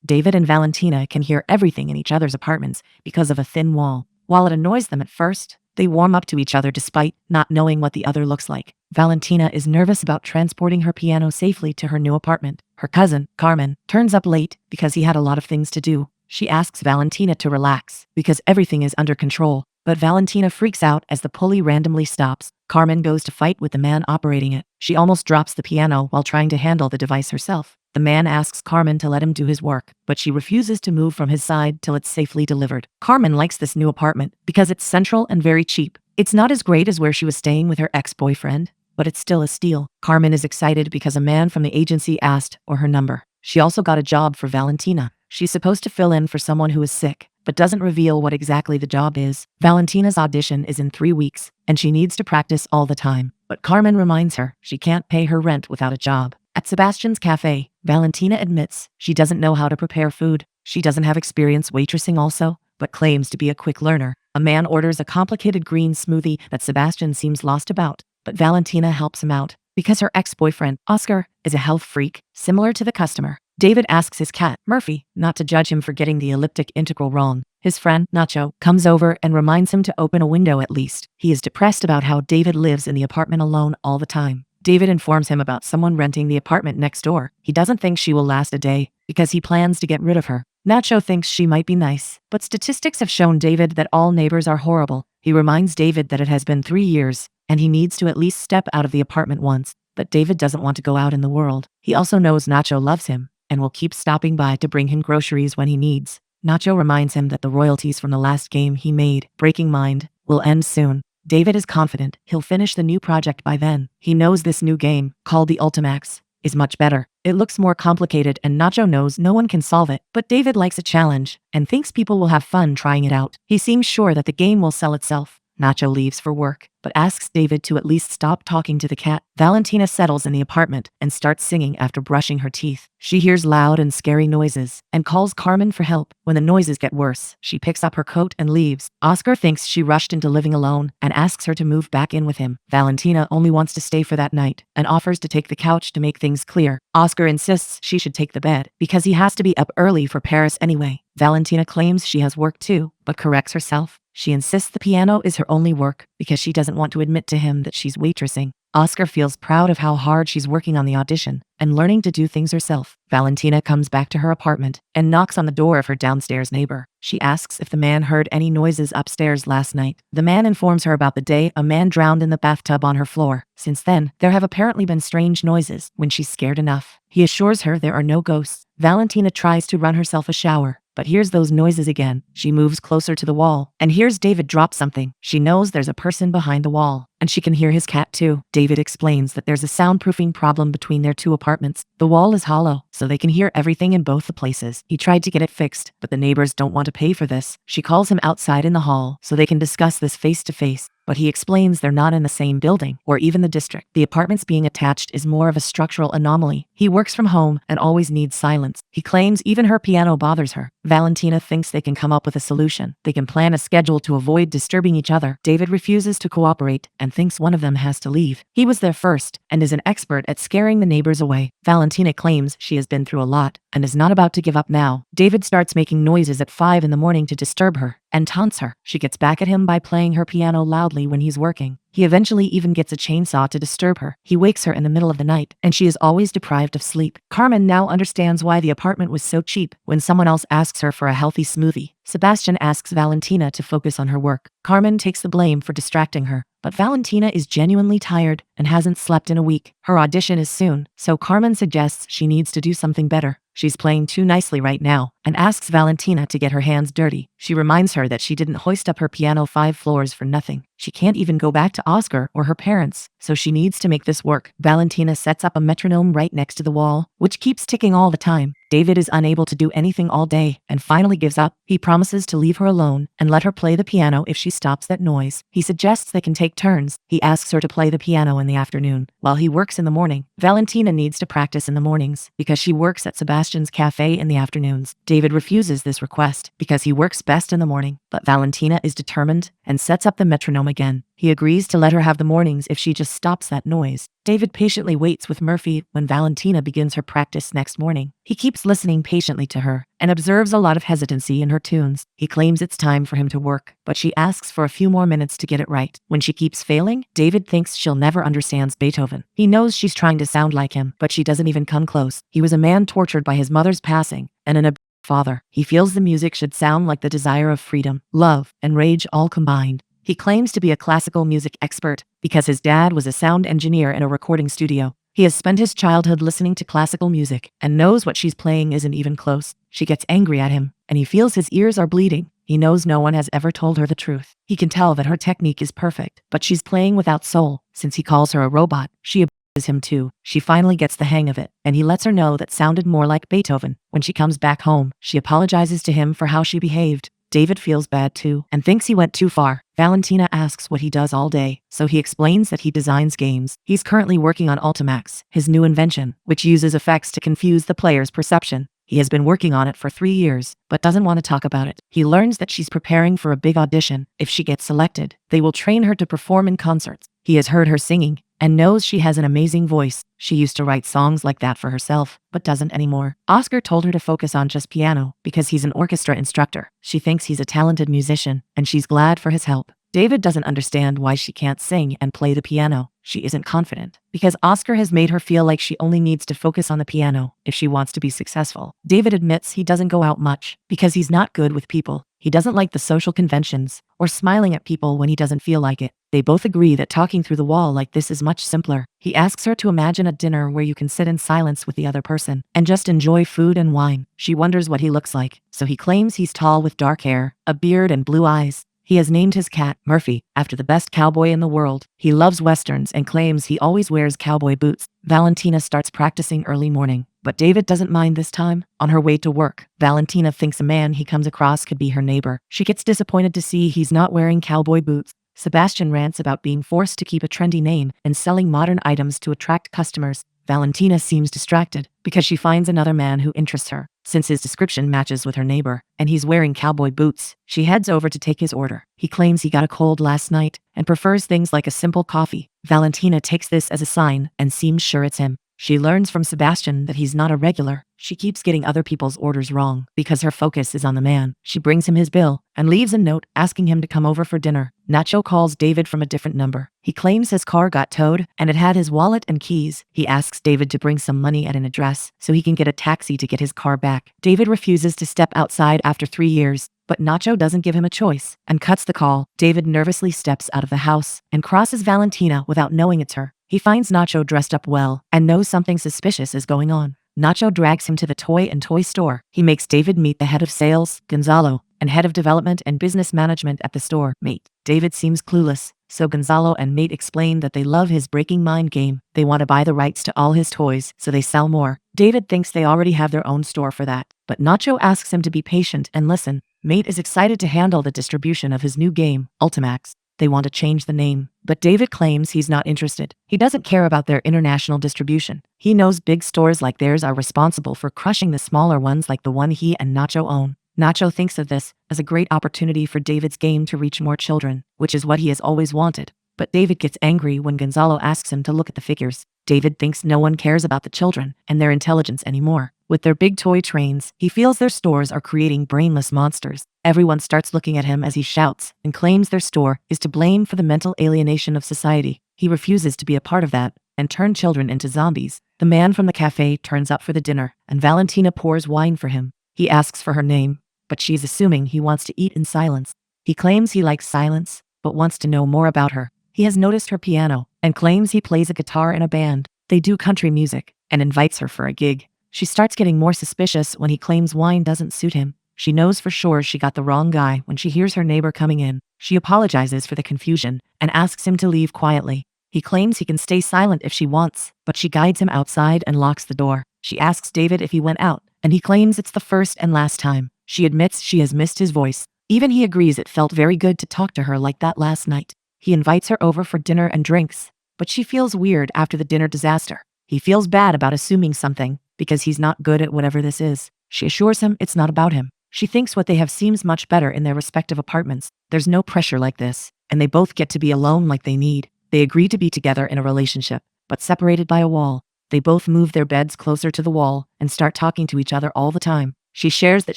David and Valentina can hear everything in each other's apartments because of a thin wall. While it annoys them at first, they warm up to each other despite not knowing what the other looks like. Valentina is nervous about transporting her piano safely to her new apartment. Her cousin, Carmen, turns up late because he had a lot of things to do. She asks Valentina to relax because everything is under control, but Valentina freaks out as the pulley randomly stops. Carmen goes to fight with the man operating it. She almost drops the piano while trying to handle the device herself. The man asks Carmen to let him do his work, but she refuses to move from his side till it's safely delivered. Carmen likes this new apartment because it's central and very cheap. It's not as great as where she was staying with her ex-boyfriend, but it's still a steal. Carmen is excited because a man from the agency asked for her number. She also got a job for Valentina. She's supposed to fill in for someone who is sick, but doesn't reveal what exactly the job is. Valentina's audition is in 3 weeks, and she needs to practice all the time. But Carmen reminds her she can't pay her rent without a job. At Sebastian's cafe, Valentina admits she doesn't know how to prepare food. She doesn't have experience waitressing also, but claims to be a quick learner. A man orders a complicated green smoothie that Sebastian seems lost about, but Valentina helps him out because her ex-boyfriend, Oscar, is a health freak, similar to the customer. David asks his cat, Murphy, not to judge him for getting the elliptic integral wrong. His friend, Nacho, comes over and reminds him to open a window at least. He is depressed about how David lives in the apartment alone all the time. David informs him about someone renting the apartment next door. He doesn't think she will last a day because he plans to get rid of her. Nacho thinks she might be nice, but statistics have shown David that all neighbors are horrible. He reminds David that it has been 3 years, and he needs to at least step out of the apartment once, but David doesn't want to go out in the world. He also knows Nacho loves him and will keep stopping by to bring him groceries when he needs. Nacho reminds him that the royalties from the last game he made, Breaking Mind, will end soon. David is confident he'll finish the new project by then. He knows this new game, called the Ultimax, is much better. It looks more complicated and Nacho knows no one can solve it, but David likes a challenge and thinks people will have fun trying it out. He seems sure that the game will sell itself. Nacho leaves for work, but asks David to at least stop talking to the cat. Valentina settles in the apartment and starts singing after brushing her teeth. She hears loud and scary noises and calls Carmen for help. When the noises get worse, she picks up her coat and leaves. Oscar thinks she rushed into living alone and asks her to move back in with him. Valentina only wants to stay for that night and offers to take the couch to make things clear. Oscar insists she should take the bed because he has to be up early for Paris anyway. Valentina claims she has work too, but corrects herself. She insists the piano is her only work because she doesn't want to admit to him that she's waitressing. Oscar feels proud of how hard she's working on the audition and learning to do things herself. Valentina comes back to her apartment and knocks on the door of her downstairs neighbor. She asks if the man heard any noises upstairs last night. The man informs her about the day a man drowned in the bathtub on her floor. Since then, there have apparently been strange noises when she's scared enough. He assures her there are no ghosts. Valentina tries to run herself a shower, but hears those noises again. She moves closer to the wall and hears David drop something. She knows there's a person behind the wall, and she can hear his cat too. David explains that there's a soundproofing problem between their 2 apartments. The wall is hollow, so they can hear everything in both the places. He tried to get it fixed, but the neighbors don't want to pay for this. She calls him outside in the hall so they can discuss this face to face. But he explains they're not in the same building or even the district. The apartments being attached is more of a structural anomaly. He works from home and always needs silence. He claims even her piano bothers her. Valentina thinks they can come up with a solution. They can plan a schedule to avoid disturbing each other. David refuses to cooperate and thinks one of them has to leave. He was there first and is an expert at scaring the neighbors away. Valentina claims she has been through a lot and is not about to give up now. David starts making noises at 5 in the morning to disturb her and taunts her. She gets back at him by playing her piano loudly when he's working. He eventually even gets a chainsaw to disturb her. He wakes her in the middle of the night, and she is always deprived of sleep. Carmen now understands why the apartment was so cheap when someone else asks her for a healthy smoothie. Sebastian asks Valentina to focus on her work. Carmen takes the blame for distracting her, but Valentina is genuinely tired and hasn't slept in a week. Her audition is soon, so Carmen suggests she needs to do something better. She's playing too nicely right now and asks Valentina to get her hands dirty. She reminds her that she didn't hoist up her piano 5 floors for nothing. She can't even go back to Oscar or her parents, so she needs to make this work. Valentina sets up a metronome right next to the wall, which keeps ticking all the time. David is unable to do anything all day and finally gives up. He promises to leave her alone and let her play the piano if she stops that noise. He suggests they can take turns. He asks her to play the piano in the afternoon while he works in the morning. Valentina needs to practice in the mornings because she works at Sebastian's cafe in the afternoons. David refuses this request because he works best in the morning, but Valentina is determined and sets up the metronome home again. He agrees to let her have the mornings if she just stops that noise. David patiently waits with Murphy when Valentina begins her practice next morning. He keeps listening patiently to her and observes a lot of hesitancy in her tunes. He claims it's time for him to work, but she asks for a few more minutes to get it right. When she keeps failing, David thinks she'll never understand Beethoven. He knows she's trying to sound like him, but she doesn't even come close. He was a man tortured by his mother's passing and an father. He feels the music should sound like the desire of freedom, love, and rage all combined. He claims to be a classical music expert because his dad was a sound engineer in a recording studio. He has spent his childhood listening to classical music and knows what she's playing isn't even close. She gets angry at him, and he feels his ears are bleeding. He knows no one has ever told her the truth. He can tell that her technique is perfect, but she's playing without soul. Since he calls her a robot, she abuses him too. She finally gets the hang of it, and he lets her know that sounded more like Beethoven. When she comes back home, she apologizes to him for how she behaved. David feels bad too and thinks he went too far. Valentina asks what he does all day, so he explains that he designs games. He's currently working on Ultimax, his new invention, which uses effects to confuse the player's perception. He has been working on it for 3 years, but doesn't want to talk about it. He learns that she's preparing for a big audition. If she gets selected, they will train her to perform in concerts. He has heard her singing and knows she has an amazing voice. She used to write songs like that for herself, but doesn't anymore. Oscar told her to focus on just piano because he's an orchestra instructor. She thinks he's a talented musician, and she's glad for his help. David doesn't understand why she can't sing and play the piano. She isn't confident because Oscar has made her feel like she only needs to focus on the piano if she wants to be successful. David admits he doesn't go out much because he's not good with people. He doesn't like the social conventions or smiling at people when he doesn't feel like it. They both agree that talking through the wall like this is much simpler. He asks her to imagine a dinner where you can sit in silence with the other person and just enjoy food and wine. She wonders what he looks like, so he claims he's tall with dark hair, a beard, and blue eyes. He has named his cat Murphy after the best cowboy in the world. He loves westerns and claims he always wears cowboy boots. Valentina starts practicing early morning, but David doesn't mind this time. On her way to work, Valentina thinks a man he comes across could be her neighbor. She gets disappointed to see he's not wearing cowboy boots. Sebastian rants about being forced to keep a trendy name and selling modern items to attract customers. Valentina seems distracted because she finds another man who interests her. Since his description matches with her neighbor and he's wearing cowboy boots, she heads over to take his order. He claims he got a cold last night and prefers things like a simple coffee. Valentina takes this as a sign and seems sure it's him. She learns from Sebastian that he's not a regular. She keeps getting other people's orders wrong because her focus is on the man. She brings him his bill and leaves a note asking him to come over for dinner. Nacho calls David from a different number. He claims his car got towed and it had his wallet and keys. He asks David to bring some money at an address so he can get a taxi to get his car back. David refuses to step outside after 3 years, but Nacho doesn't give him a choice and cuts the call. David nervously steps out of the house and crosses Valentina without knowing it's her. He finds Nacho dressed up well and knows something suspicious is going on. Nacho drags him to the toy store. He makes David meet the head of sales, Gonzalo, and head of development and business management at the store, Mate. David seems clueless, so Gonzalo and Mate explain that they love his breaking mind game. They want to buy the rights to all his toys so they sell more. David thinks they already have their own store for that, but Nacho asks him to be patient and listen. Mate is excited to handle the distribution of his new game, Ultimax. They want to change the name, but David claims he's not interested. He doesn't care about their international distribution. He knows big stores like theirs are responsible for crushing the smaller ones like the one he and Nacho own. Nacho thinks of this as a great opportunity for David's game to reach more children, which is what he has always wanted. But David gets angry when Gonzalo asks him to look at the figures. David thinks no one cares about the children and their intelligence anymore. With their big toy trains, he feels their stores are creating brainless monsters. Everyone starts looking at him as he shouts and claims their store is to blame for the mental alienation of society. He refuses to be a part of that and turn children into zombies. The man from the cafe turns up for the dinner and Valentina pours wine for him. He asks for her name, but she's assuming he wants to eat in silence. He claims he likes silence, but wants to know more about her. He has noticed her piano and claims he plays a guitar in a band. They do country music and invites her for a gig. She starts getting more suspicious when he claims wine doesn't suit him. She knows for sure she got the wrong guy when she hears her neighbor coming in. She apologizes for the confusion and asks him to leave quietly. He claims he can stay silent if she wants, but she guides him outside and locks the door. She asks David if he went out, and he claims it's the first and last time. She admits she has missed his voice. Even he agrees it felt very good to talk to her like that last night. He invites her over for dinner and drinks, but she feels weird after the dinner disaster. He feels bad about assuming something because he's not good at whatever this is. She assures him it's not about him. She thinks what they have seems much better in their respective apartments. There's no pressure like this. and they both get to be alone like they need. They agree to be together in a relationship, but separated by a wall. They both move their beds closer to the wall and start talking to each other all the time. She shares that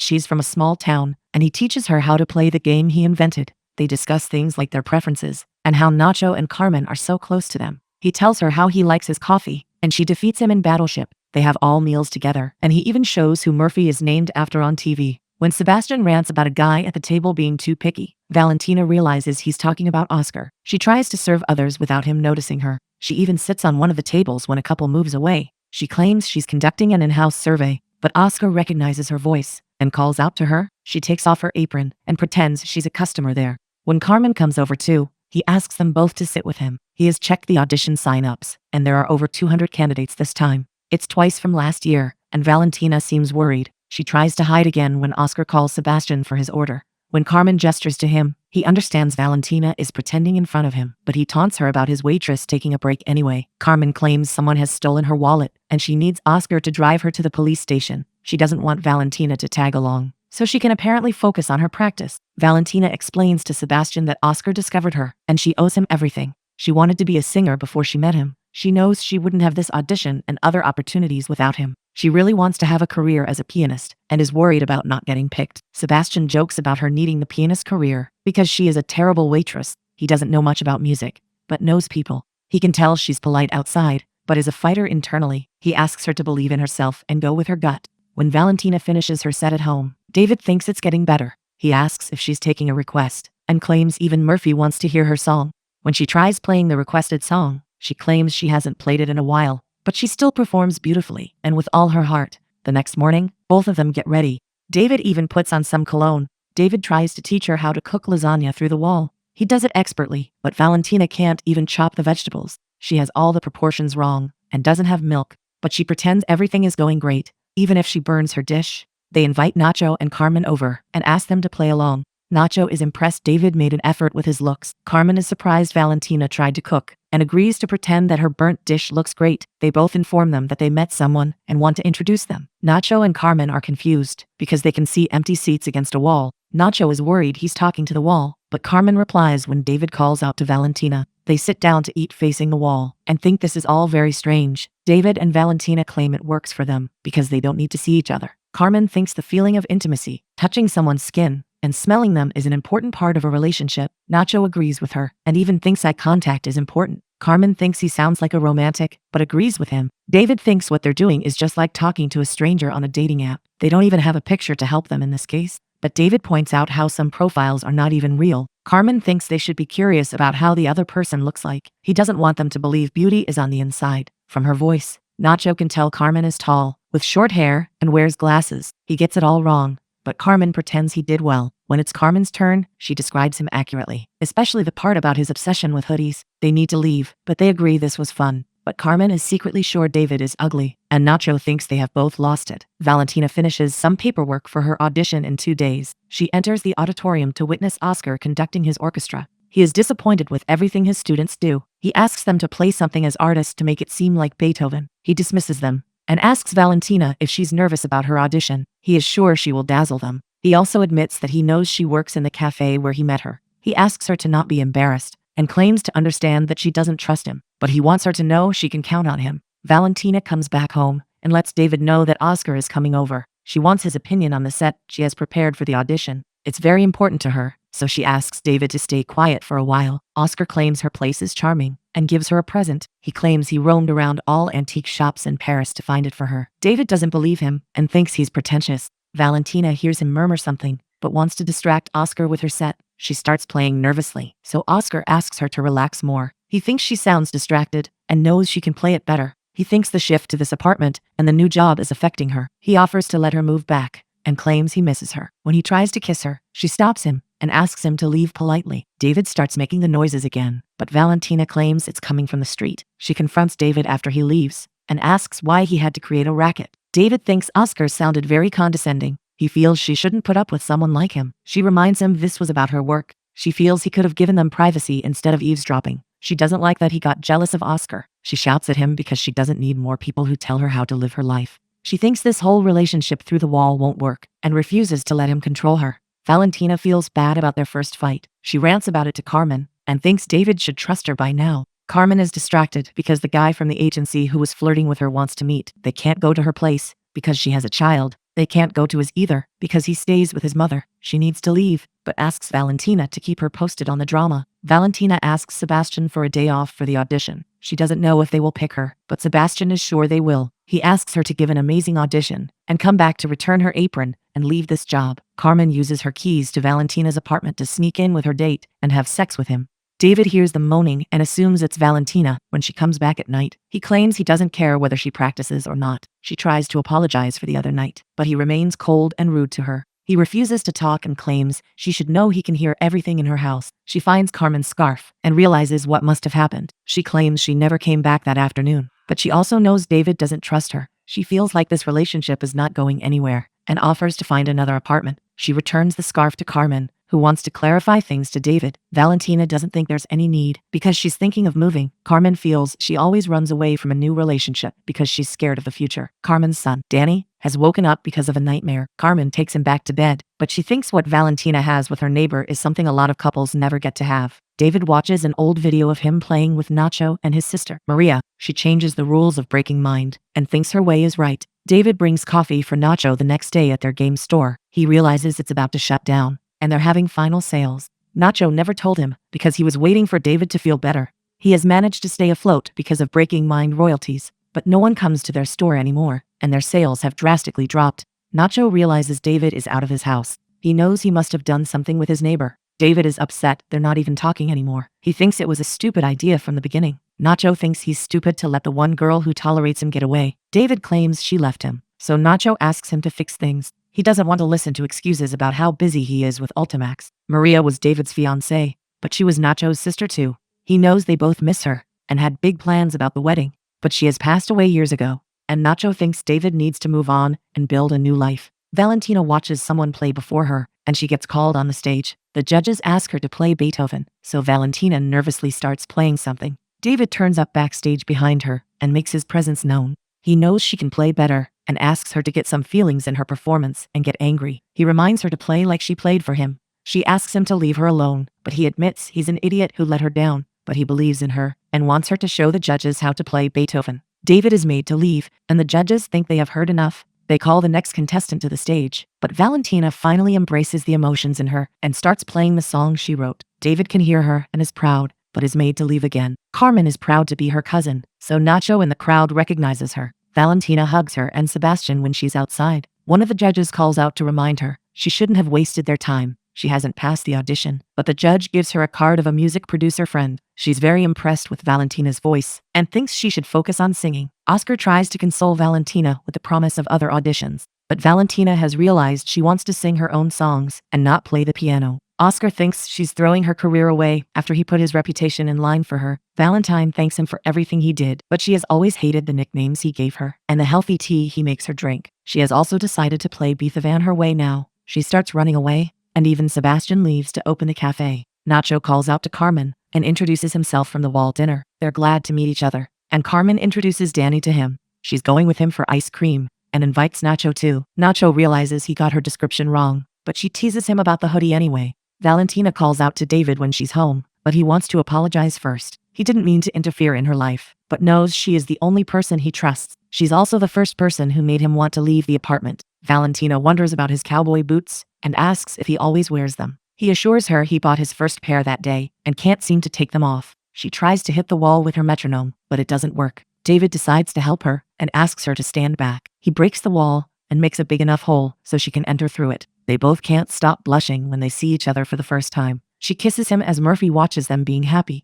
she's from a small town, and he teaches her how to play the game he invented. They discuss things like their preferences, and how Nacho and Carmen are so close to them. He tells her how he likes his coffee, and she defeats him in Battleship. They have all meals together, and he even shows who Murphy is named after on TV. When Sebastian rants about a guy at the table being too picky, Valentina realizes he's talking about Oscar. She tries to serve others without him noticing her. She even sits on one of the tables when a couple moves away. She claims she's conducting an in-house survey, but Oscar recognizes her voice and calls out to her. She takes off her apron and pretends she's a customer there. When Carmen comes over too, he asks them both to sit with him. He has checked the audition sign-ups, and there are over 200 candidates this time. It's twice from last year, and Valentina seems worried. She tries to hide again when Oscar calls Sebastian for his order. When Carmen gestures to him, he understands Valentina is pretending in front of him, but he taunts her about his waitress taking a break anyway. Carmen claims someone has stolen her wallet, and she needs Oscar to drive her to the police station. She doesn't want Valentina to tag along, so she can apparently focus on her practice. Valentina explains to Sebastian that Oscar discovered her, and she owes him everything. She wanted to be a singer before she met him. She knows she wouldn't have this audition and other opportunities without him. She really wants to have a career as a pianist and is worried about not getting picked. Sebastian jokes about her needing the pianist career because she is a terrible waitress. He doesn't know much about music, but knows people. He can tell she's polite outside, but is a fighter internally. He asks her to believe in herself and go with her gut. When Valentina finishes her set at home, David thinks it's getting better. He asks if she's taking a request and claims even Murphy wants to hear her song. When she tries playing the requested song, she claims she hasn't played it in a while, but she still performs beautifully and with all her heart. The next morning, both of them get ready. David even puts on some cologne. David tries to teach her how to cook lasagna through the wall. He does it expertly, but Valentina can't even chop the vegetables. She has all the proportions wrong and doesn't have milk, but she pretends everything is going great, even if she burns her dish. They invite Nacho and Carmen over and ask them to play along. Nacho is impressed David made an effort with his looks. Carmen is surprised Valentina tried to cook and agrees to pretend that her burnt dish looks great. They both inform them that they met someone and want to introduce them. Nacho and Carmen are confused because they can see empty seats against a wall. Nacho is worried he's talking to the wall, but Carmen replies when David calls out to Valentina. They sit down to eat facing the wall and think this is all very strange. David and Valentina claim it works for them because they don't need to see each other. Carmen thinks the feeling of intimacy, touching someone's skin, and smelling them is an important part of a relationship. Nacho agrees with her and even thinks eye contact is important. Carmen thinks he sounds like a romantic, but agrees with him. David thinks what they're doing is just like talking to a stranger on a dating app. They don't even have a picture to help them in this case. But David points out how some profiles are not even real. Carmen thinks they should be curious about how the other person looks like. He doesn't want them to believe beauty is on the inside. From her voice, Nacho can tell Carmen is tall, with short hair, and wears glasses. He gets it all wrong, but Carmen pretends he did well. When it's Carmen's turn, she describes him accurately, especially the part about his obsession with hoodies. They need to leave, but they agree this was fun. But Carmen is secretly sure David is ugly, and Nacho thinks they have both lost it. Valentina finishes some paperwork for her audition in 2 days. She enters the auditorium to witness Oscar conducting his orchestra. He is disappointed with everything his students do. He asks them to play something as artists to make it seem like Beethoven. He dismisses them and asks Valentina if she's nervous about her audition. He is sure she will dazzle them. He also admits that he knows she works in the cafe where he met her. He asks her to not be embarrassed and claims to understand that she doesn't trust him, but he wants her to know she can count on him. Valentina comes back home and lets David know that Oscar is coming over. She wants his opinion on the set she has prepared for the audition. It's very important to her, so she asks David to stay quiet for a while. Oscar claims her place is charming and gives her a present. He claims he roamed around all antique shops in Paris to find it for her. David doesn't believe him and thinks he's pretentious. Valentina hears him murmur something, but wants to distract Oscar with her set. She starts playing nervously, so Oscar asks her to relax more. He thinks she sounds distracted and knows she can play it better. He thinks the shift to this apartment and the new job is affecting her. He offers to let her move back and claims he misses her. When he tries to kiss her, she stops him and asks him to leave politely. David starts making the noises again, but Valentina claims it's coming from the street. She confronts David after he leaves and asks why he had to create a racket. David thinks Oscar sounded very condescending. He feels she shouldn't put up with someone like him. She reminds him this was about her work. She feels he could have given them privacy instead of eavesdropping. She doesn't like that he got jealous of Oscar. She shouts at him because she doesn't need more people who tell her how to live her life. She thinks this whole relationship through the wall won't work and refuses to let him control her. Valentina feels bad about their first fight. She rants about it to Carmen and thinks David should trust her by now. Carmen is distracted because the guy from the agency who was flirting with her wants to meet. They can't go to her place because she has a child. They can't go to his either because he stays with his mother. She needs to leave, but asks Valentina to keep her posted on the drama. Valentina asks Sebastian for a day off for the audition. She doesn't know if they will pick her, but Sebastian is sure they will. He asks her to give an amazing audition and come back to return her apron and leave this job. Carmen uses her keys to Valentina's apartment to sneak in with her date and have sex with him. David hears them moaning and assumes it's Valentina when she comes back at night. He claims he doesn't care whether she practices or not. She tries to apologize for the other night, but he remains cold and rude to her. He refuses to talk and claims she should know he can hear everything in her house. She finds Carmen's scarf and realizes what must have happened. She claims she never came back that afternoon, but she also knows David doesn't trust her. She feels like this relationship is not going anywhere and offers to find another apartment. She returns the scarf to Carmen, who wants to clarify things to David. Valentina doesn't think there's any need because she's thinking of moving. Carmen feels she always runs away from a new relationship because she's scared of the future. Carmen's son, Danny, has woken up because of a nightmare. Carmen takes him back to bed, but she thinks what Valentina has with her neighbor is something a lot of couples never get to have. David watches an old video of him playing with Nacho and his sister, Maria. She changes the rules of breaking mind and thinks her way is right. David brings coffee for Nacho the next day at their game store. He realizes it's about to shut down, and they're having final sales. Nacho never told him because he was waiting for David to feel better. He has managed to stay afloat because of breaking mind royalties, but no one comes to their store anymore, and their sales have drastically dropped. Nacho realizes David is out of his house. He knows he must have done something with his neighbor. David is upset they're not even talking anymore. He thinks it was a stupid idea from the beginning. Nacho thinks he's stupid to let the one girl who tolerates him get away. David claims she left him, so Nacho asks him to fix things. He doesn't want to listen to excuses about how busy he is with Ultimax. Maria was David's fiancée, but she was Nacho's sister too. He knows they both miss her and had big plans about the wedding, but she has passed away years ago, and Nacho thinks David needs to move on and build a new life. Valentina watches someone play before her, and she gets called on the stage. The judges ask her to play Beethoven, so Valentina nervously starts playing something. David turns up backstage behind her and makes his presence known. He knows she can play better and asks her to get some feelings in her performance and get angry. He reminds her to play like she played for him. She asks him to leave her alone, but he admits he's an idiot who let her down, but he believes in her and wants her to show the judges how to play Beethoven. David is made to leave, and the judges think they have heard enough. They call the next contestant to the stage, but Valentina finally embraces the emotions in her and starts playing the song she wrote. David can hear her and is proud, but is made to leave again. Carmen is proud to be her cousin, so Nacho in the crowd recognizes her. Valentina hugs her and Sebastian when she's outside. One of the judges calls out to remind her she shouldn't have wasted their time. She hasn't passed the audition, but the judge gives her a card of a music producer friend. She's very impressed with Valentina's voice and thinks she should focus on singing. Oscar tries to console Valentina with the promise of other auditions, but Valentina has realized she wants to sing her own songs and not play the piano. Oscar thinks she's throwing her career away after he put his reputation in line for her. Valentine thanks him for everything he did, but she has always hated the nicknames he gave her and the healthy tea he makes her drink. She has also decided to play Beethoven her way now. She starts running away, and even Sebastian leaves to open the cafe. Nacho calls out to Carmen and introduces himself from the wall dinner. They're glad to meet each other, and Carmen introduces Danny to him. She's going with him for ice cream and invites Nacho too. Nacho realizes he got her description wrong, but she teases him about the hoodie anyway. Valentina calls out to David when she's home, but he wants to apologize first. He didn't mean to interfere in her life, but knows she is the only person he trusts. She's also the first person who made him want to leave the apartment. Valentina wonders about his cowboy boots and asks if he always wears them. He assures her he bought his first pair that day and can't seem to take them off. She tries to hit the wall with her metronome, but it doesn't work. David decides to help her and asks her to stand back. He breaks the wall and makes a big enough hole so she can enter through it. They both can't stop blushing when they see each other for the first time. She kisses him as Murphy watches them being happy.